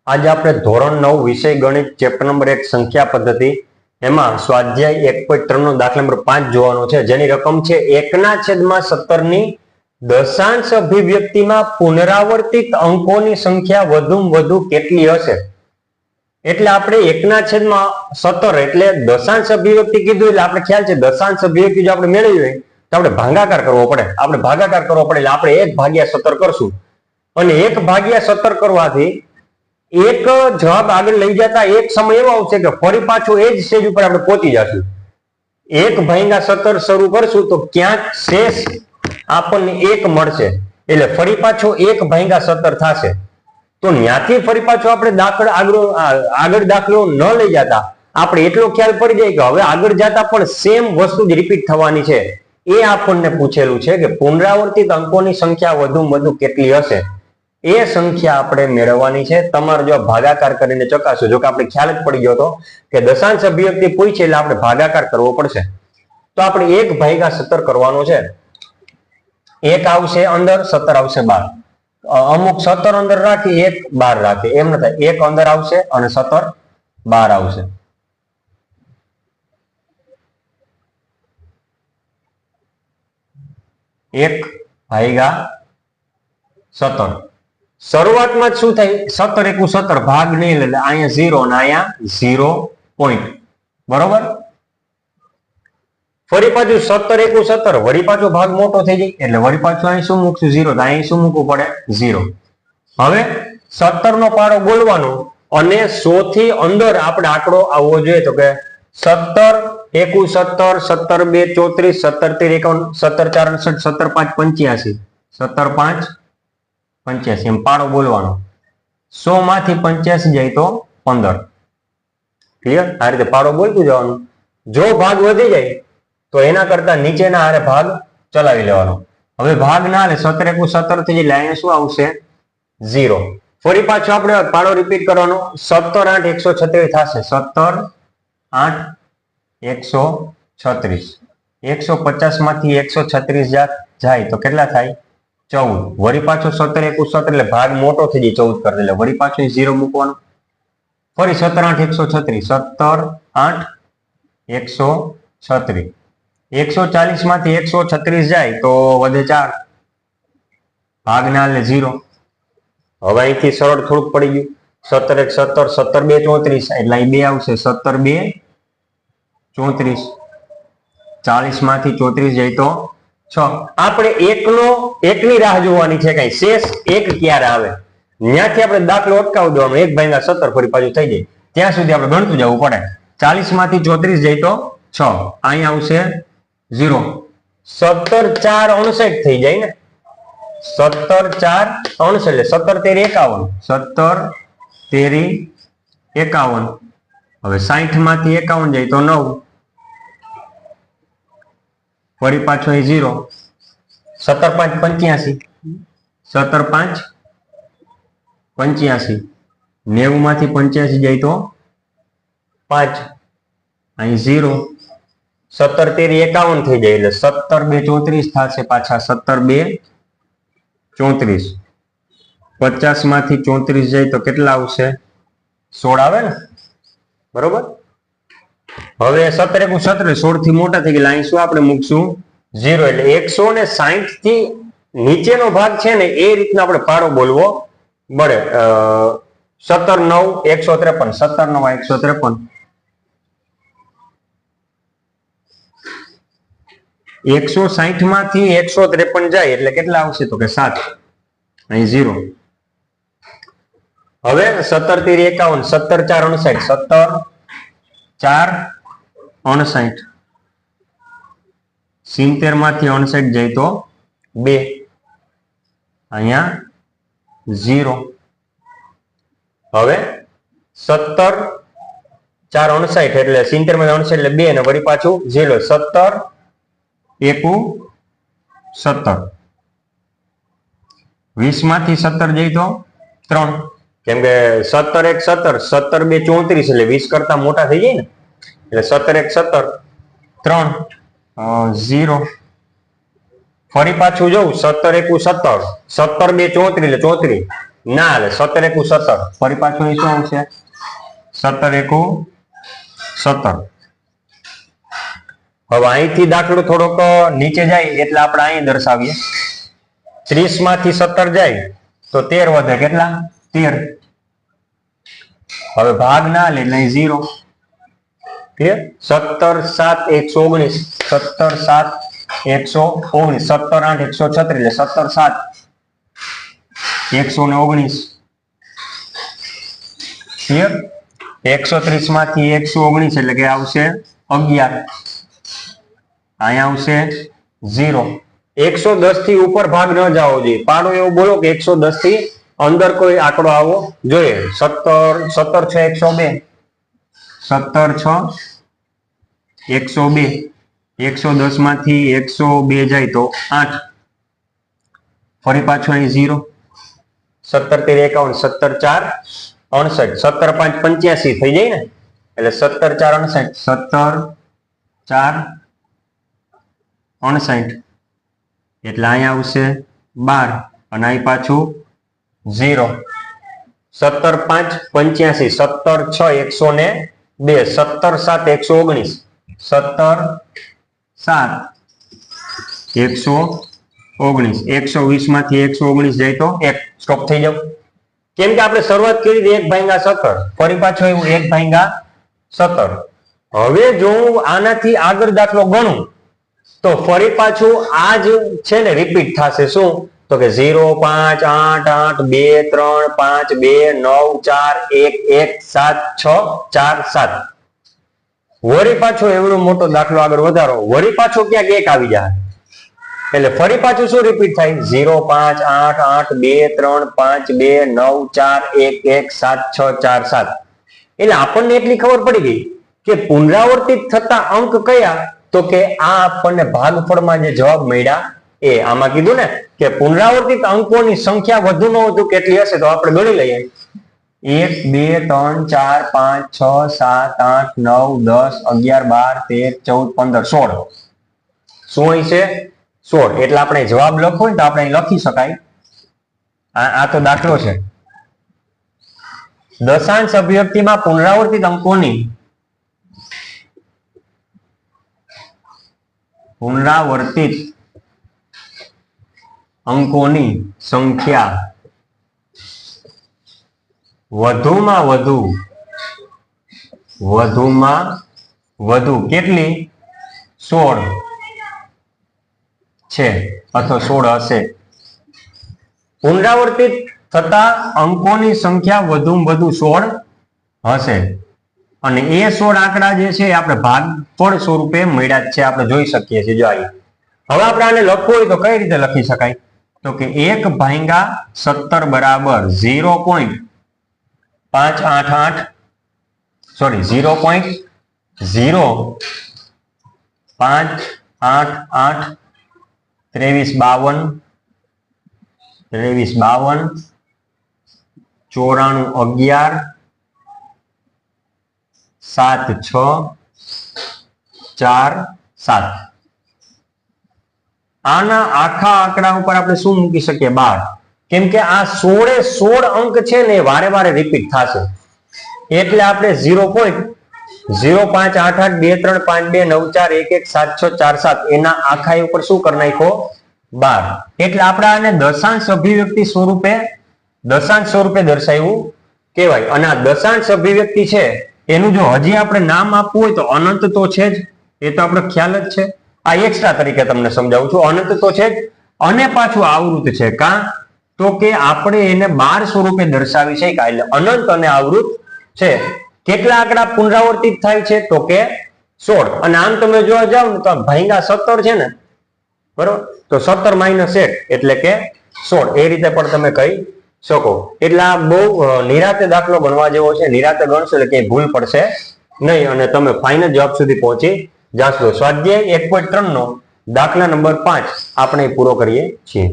आज આપણે ધોરણ 9 વિષય ગણિત ચેપ્ટર નંબર 1 સંખ્યા પદ્ધતિ એમાં સ્વાધ્યાય 1.3 નો દાખલા નંબર 5 જોવાનો છે, જેની રકમ છે 1/17 ની દશાંશ અભિવ્યક્તિમાં પુનરાવર્તિત અંકોની સંખ્યા વધુમાં વધુ કેટલી હશે। એટલે આપણે 1/17 એટલે દશાંશ અભિવ્યક્તિ કીધું એટલે આપણે ખ્યાલ છે દશાંશ અભિવ્યક્તિ જો આપણે મેળવી હોય તો આપણે ભાગાકાર કરવો પડે, આપણે ભાગાકાર કરવો પડે એટલે આપણે 1/17 કરશું અને 1/17 કરવાથી एक जवाब आगे लई जाता एक समय एवो आवशे के फरी पाछो ए ज स्टेज पर आपणे पहोंची जाशुं। 1/17 शरू करशुं तो क्यांक शेष आपणने 1 मळशे એટલે ફરી પાછો 1/17 થશે। તો ન્યાથી ફરી પાછો આપણે આગળ દાખલો ન લઈ જતા આપણે એટલો ખ્યાલ પડી જાય કે હવે આગળ જતા પણ સેમ વસ્તુ જ રિપીટ થવાની છે। એ આપણને પૂછેલું છે કે પુનરાવર્તિત અંકોની સંખ્યા વધુમાં વધુ કેટલી હશે, એ સંખ્યા આપણે મેળવવાની છે। તમારે જો ભાગાકાર કરીને ચકાસો, જો કે આપણે ખ્યાલ જ પડી ગયો હતો કે દશાંશ અભિવ્યક્તિ પૂછી એટલે આપણે ભાગાકાર કરવો પડશે, તો આપણે 1/17 કરવાનો છે। 1 આવશે અંદર, 17 આવશે બહાર, અમુક 17 અંદર રાખી 1 બહાર રાખે એમ ન થાય, 1 અંદર આવશે અને 17 બહાર આવશે। एक भाग्या 17 शुरुआत में शू थे 17 एकू 17 भाग नहीं ले अँ 0 ने अँ 0 पॉइंट बराबर। फरी पाछू 17 एकू 17 वरी पाछो भाग मोटो थई जाय एटले वरी पाछो अहीं शुं मूकशुं 0 तो अहीं शुं मूकवुं पड़े 0। हवे 17 नो पाड़ो बोलवानो अने 100 थी अंदर आपणे आंकड़ो आवવો જોઈએ तो के 17 एकू 17 17 2 34 17 3 51 17 4 68 17 5 85 17 5 85 एम पाड़ो बोलवानो। 100 मांथी 85 जाए तो 15। क्लियर? आ रीते पाड़ो बोलतुं जवानुं। जो भाग वधी जाए तो एना करता नीचेना हारे भाग चलावी लेवानो। हवे भाग ना ले 17 एकू 17 थी जाए अहींया शुं आवशे 0। फरी पाछो आपणे पाड़ो रिपीट करवानो। 17 8 136 थशे 17 8 136 150 मांथी 136 जाए तो केटला थाय 14। वरी पाछो 17 एकू 17 એટલે ભાગ મોટો થઈ જાય 14 कर એટલે વળી પાછો 0 મૂકવાનો। ફરી 17 8 136 17 8 136 140 માંથી 136 જાય તો વધે 4 ભાગ ના લે 0। હવે અહીંથી સરળ થોડુંક પડી ગયું 17 1 17 17 2 34 એટલે અહીં 2 આવશે 17 2 34 40 માંથી 34 જાય તો 6। આપણે એકની રાહ જોવાની છે, કઈ શેષ 1 ક્યારે આવે ત્યાંથી આપણે દાખલો અટકાવી દેવાનો। 1/17 ફરી પાછું થઈ જાય ત્યાં સુધી આપણે ગણતું જવું પડે। 40 માંથી 34 જાય તો 6 અહીં આવશે 0। 17 4 59 થઈ જાય ને 17 4 59 એટલે 17 13 51 17 13 51। હવે 60 માંથી 51 જાય તો 9 फरी पाछो 0 17 5 85 17 5 85 90 मांथी 85 जाए तो 5 अहीं 0 17 13 51 थी जाए એટલે 17 2 34 થશે પાછા 17 2 34 50 मांथी 34 जाए तो કેટલા આવશે 16 આવે ને બરોબર। હવે 17 એકુ 17 16 થી મોટા થઈ ગયા અહીં શું આપણે મૂકશું 0 એટલે 160 થી નીચેનો ભાગ છે ને એ રીતના આપણે પાડો બોલવો પડે। 17 9 153 17 9 153 160 માંથી 153 જાય એટલે કેટલા આવશે તો કે 7 અહીં 0। હવે 17 13 51 17 4 59 17 4 59 70 मांथी 59 जाए तो 2 अहींया 0। हवे 17 4 59 એટલે 70 मांथी 59 એટલે 2 ને વળી પાછું 0 17 એકુ 17 20 मांथी 17 जाए तो 3 કેમ કે 17 1 17 17 2 34 એટલે 20 કરતા મોટા થઈ જાય ને એટલે 17 1 17 3 0। ફરી પાછું જોઉં 17 એકુ 17 17 2 34 એટલે 34 ના હાલે. 17 એકુ 17. ફરી પાછું અહીં શું આવશે? 17 એકુ 17. હવે અહીંથી દાખલો થોડોક નીચે જાય એટલે આપણે અહીં દર્શાવીએ. 30 માંથી 17 જાય તો 13 વધે. કેટલા? 13. હવે ભાગ ના લે એટલે અહીં 0. ક્લિયર? 17 7 119. 17 7 119. 17 8 136 એટલે 17 7 119. ક્લિયર? 130 માંથી 119 એટલે કે આવશે 11. અહીંયા આવશે 0. 110 થી ઉપર ભાગ ન જાવો જોઈએ. પાડો એવું બોલો કે 110 થી અંદર કોઈ આંકડો આવવો જોઈએ. 17 6 102. 17 6 102. 110 માંથી 102 જાય તો 8. ફરી પાછું અહીં 0. 17 3 51. 17 4 68. 17 5 85 થઈ જાય ને એટલે 17 4 68. 17 4 68 એટલે અહીંયા આવશે 12 અને અહીં પાછું 0. 17 5 85. 17 6 102. 17 7 119. 17 7 119. 120 માંથી 119 જાય તો 1. સ્ટોપ થઈ જાવ. કેમ કે આપણે શરૂઆત કરી હતી 1/17. ફરી પાછો એવું 1/17. હવે જો હું આનાથી આગળ દાખલો ગણું તો ફરી પાછું આ જ છે ને રિપીટ થશે. શું? તો કે 0 5 8 8 2 3 5 2 9 4 1 1 7 6 4 7. વળી પાછો એવડો મોટો દાખલો આગળ વધારો, વળી પાછો ક્યાંક 1 આવી જાય એટલે ફરી પાછું શું રિપીટ થાય? 0 5 8 8 2 3 5 2 9 4 1 1 7 6 4 7. એટલે આપણને એટલી ખબર પડી ગઈ કે પુનરાવર્તિત થતા અંક કયા? તો કે આ આપણને ભાગફળમાં જે જવાબ મળ્યા એ. આમાં કીધું ને કે પુનરાવર્તિત અંકોની સંખ્યા વધુ ન વધુ કેટલી હશે તો આપણે ગણી લઈએ. 1 2 3 4 5 6 7 8 9 10 11 12 13 14 15 16. શું હોય છે? 16. એટલે આપણે જવાબ લખવો હોય તો આપણે અહીં લખી શકાય. આ તો દાખલો છે. દશાંશ અભિવ્યક્તિમાં પુનરાવર્તિત અંકોની સંખ્યા વધુમાં વધુ કેટલી? 16 છે અથવા 16 હશે. પુનરાવર્તિત થતા અંકોની સંખ્યા વધુમાં વધુ 16 હશે અને એ 16 આંકડા જે છે આપણે ભાગફળ સ્વરૂપે મળ્યા જ છે. આપણે જોઈ શકીએ છીએ. જો અહીંયા હવે આપણે આને લખવું હોય તો કઈ રીતે લખી શકાય? તો કે 1/17 બરાબર 0.588 સોરી 0.0588 23 52 94 11 7 6 4 7. આના આખા આંકડા ઉપર આપણે શું મૂકી શકીએ? 12. કેમ કે આ 16 અંક છે ને વારે વારે રિપીટ થશે એટલે આપણે 0.0588 23 52 94 11 7 6 4 7 એના આખા ઉપર શું કરી નાખો? 12. એટલે આપણે આને દશાંશ અભિવ્યક્તિ સ્વરૂપે દર્શાવ્યું કહેવાય. અને આ દશાંશ અભિવ્યક્તિ છે એનું જો હજી આપણે નામ આપવું હોય તો અનંત તો છે જ, એ તો આપણે ખ્યાલ જ છે. આ એક્સ્ટ્રા તરીકે તમને સમજાવું છું. અનંત તો છે જ અને પાછું આવૃત છે. કા તો કે આપણે એને 12 સ્વરૂપે દર્શાવી છે એટલે અનંત અને આવૃત છે. કેટલા આંકડા પુનરાવર્તિત થાય છે? તો કે 16. અને આમ તમે જોવા જાવ ને તો ભાંગા 17 છે ને, બરોબર? તો 17 - 1 એટલે કે 16. એ રીતે પણ તમે કહી શકો. એટલે આ બહુ નિરાતે દાખલો ગણવા જેવો છે. નિરાતે ગણશો એટલે કઈ ભૂલ પડશે નહીં અને તમે ફાઇનલ જવાબ સુધી પહોંચી જાશો. સ્વાધ્યાય 1.3 નો દાખલા નંબર 5 આપણે પૂરો કરીએ છીએ.